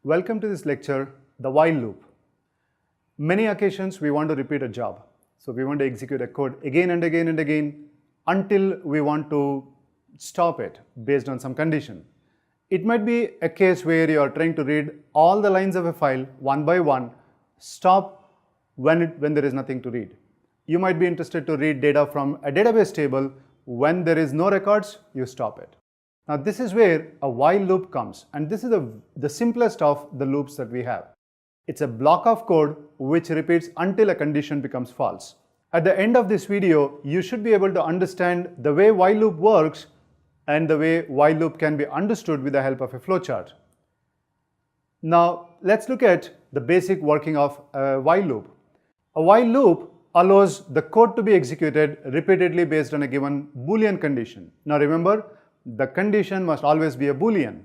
Welcome to this lecture, the while loop. Many occasions we want to repeat a job. So we want to execute a code again and again and again until we want to stop it based on some condition. It might be a case where you are trying to read all the lines of a file one by one, stop when there is nothing to read. You might be interested to read data from a database table. When there is no records, you stop it. Now this is where a while loop comes, and this is the simplest of the loops that we have. It's a block of code which repeats until a condition becomes false. At the end of this video, you should be able to understand the way while loop works and the way while loop can be understood with the help of a flowchart. Now let's look at the basic working of a while loop. A while loop allows the code to be executed repeatedly based on a given Boolean condition. Now remember, the condition must always be a Boolean.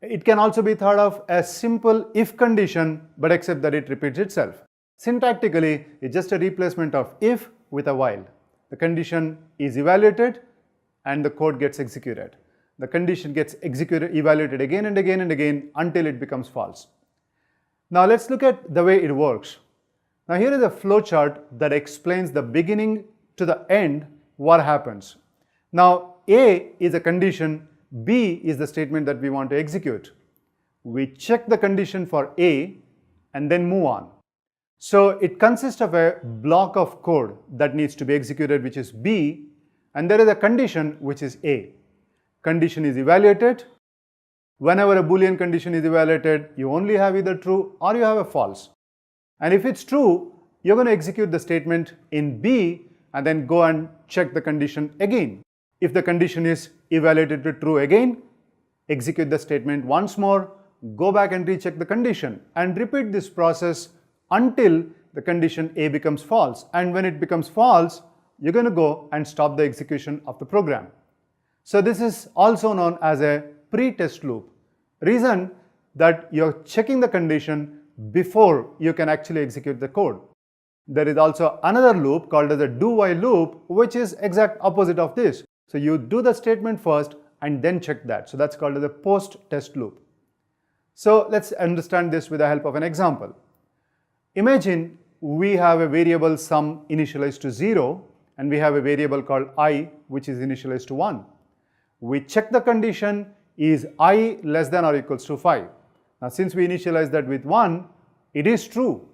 It can also be thought of as simple if condition, but except that it repeats itself. Syntactically, it's just a replacement of if with a while. The condition is evaluated and the code gets executed. The condition gets evaluated again and again and again until it becomes false. Now let's look at the way it works. Now here is a flowchart that explains the beginning to the end what happens. Now A is a condition, B is the statement that we want to execute. We check the condition for A and then move on. So it consists of a block of code that needs to be executed, which is B, and there is a condition which is A. Condition is evaluated. Whenever a Boolean condition is evaluated, you only have either true or you have a false. And if it's true, you're going to execute the statement in B and then go and check the condition again. If the condition is evaluated to true again, execute the statement once more, go back and recheck the condition and repeat this process until the condition A becomes false. And when it becomes false, you're going to go and stop the execution of the program. So this is also known as a pre-test loop. Reason that you're checking the condition before you can actually execute the code. There is also another loop called as a do-while loop, which is exact opposite of this. So you do the statement first and then check that. So that's called as a post-test loop. So let's understand this with the help of an example. Imagine we have a variable sum initialized to 0 and we have a variable called I which is initialized to 1. We check the condition, is I less than or equals to 5. Now since we initialize that with 1, it is true.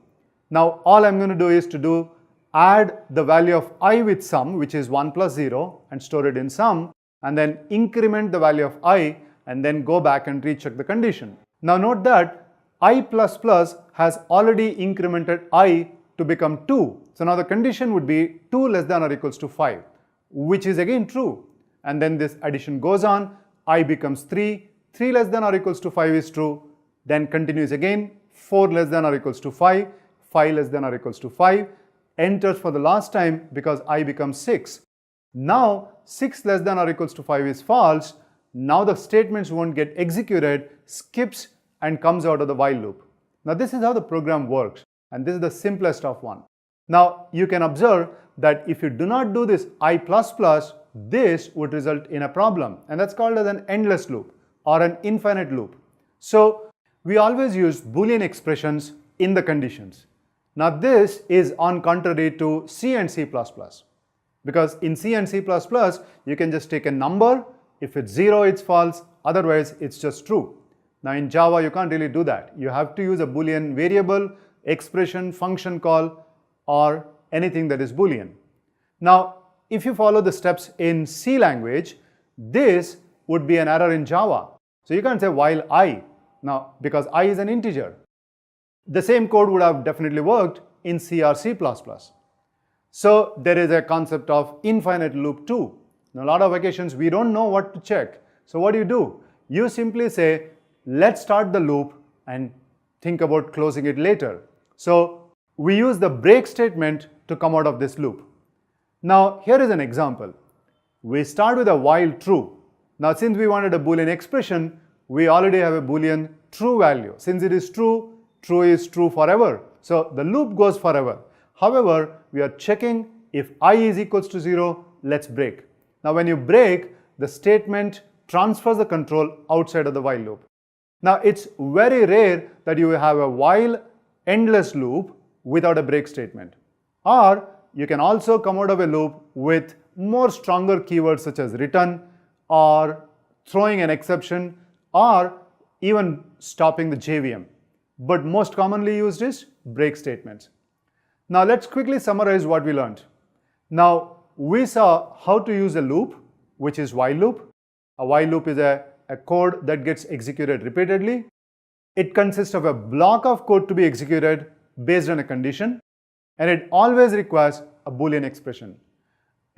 Now all I'm going to do is to add the value of I with sum, which is 1 plus 0, and store it in sum, and then increment the value of I and then go back and recheck the condition. Now note that I plus plus has already incremented I to become 2. So now the condition would be 2 less than or equals to 5, which is again true. And then this addition goes on, I becomes 3, 3 less than or equals to 5 is true, then continues again, 4 less than or equals to 5, 5 less than or equals to 5, enters for the last time because I becomes 6. Now 6 less than or equals to 5 is false. Now the statements won't get executed, skips and comes out of the while loop. Now this is how the program works, and this is the simplest of one. Now you can observe that if you do not do this I++, this would result in a problem, and that's called as an endless loop or an infinite loop. So we always use Boolean expressions in the conditions. Now this is on contrary to C and C++, because in C and C++ you can just take a number, if it's 0 it's false, otherwise it's just true. Now in Java you can't really do that. You have to use a Boolean variable, expression, function call, or anything that is Boolean. Now if you follow the steps in C language, this would be an error in Java. So you can't say while I, now because I is an integer. The same code would have definitely worked in C or C++. So there is a concept of infinite loop too. In a lot of occasions we don't know what to check. So what do? You simply say, let's start the loop and think about closing it later. So we use the break statement to come out of this loop. Now here is an example. We start with a while true. Now since we wanted a Boolean expression, we already have a Boolean true value. Since it is true, true is true forever. So the loop goes forever. However, we are checking if I is equals to 0, let's break. Now when you break, the statement transfers the control outside of the while loop. Now, it's very rare that you have a while endless loop without a break statement. Or you can also come out of a loop with more stronger keywords such as return or throwing an exception or even stopping the JVM. But most commonly used is break statements. Now let's quickly summarize what we learned. Now we saw how to use a loop, which is while loop. A while loop is a code that gets executed repeatedly. It consists of a block of code to be executed based on a condition, and it always requires a Boolean expression.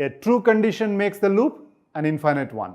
A true condition makes the loop an infinite one.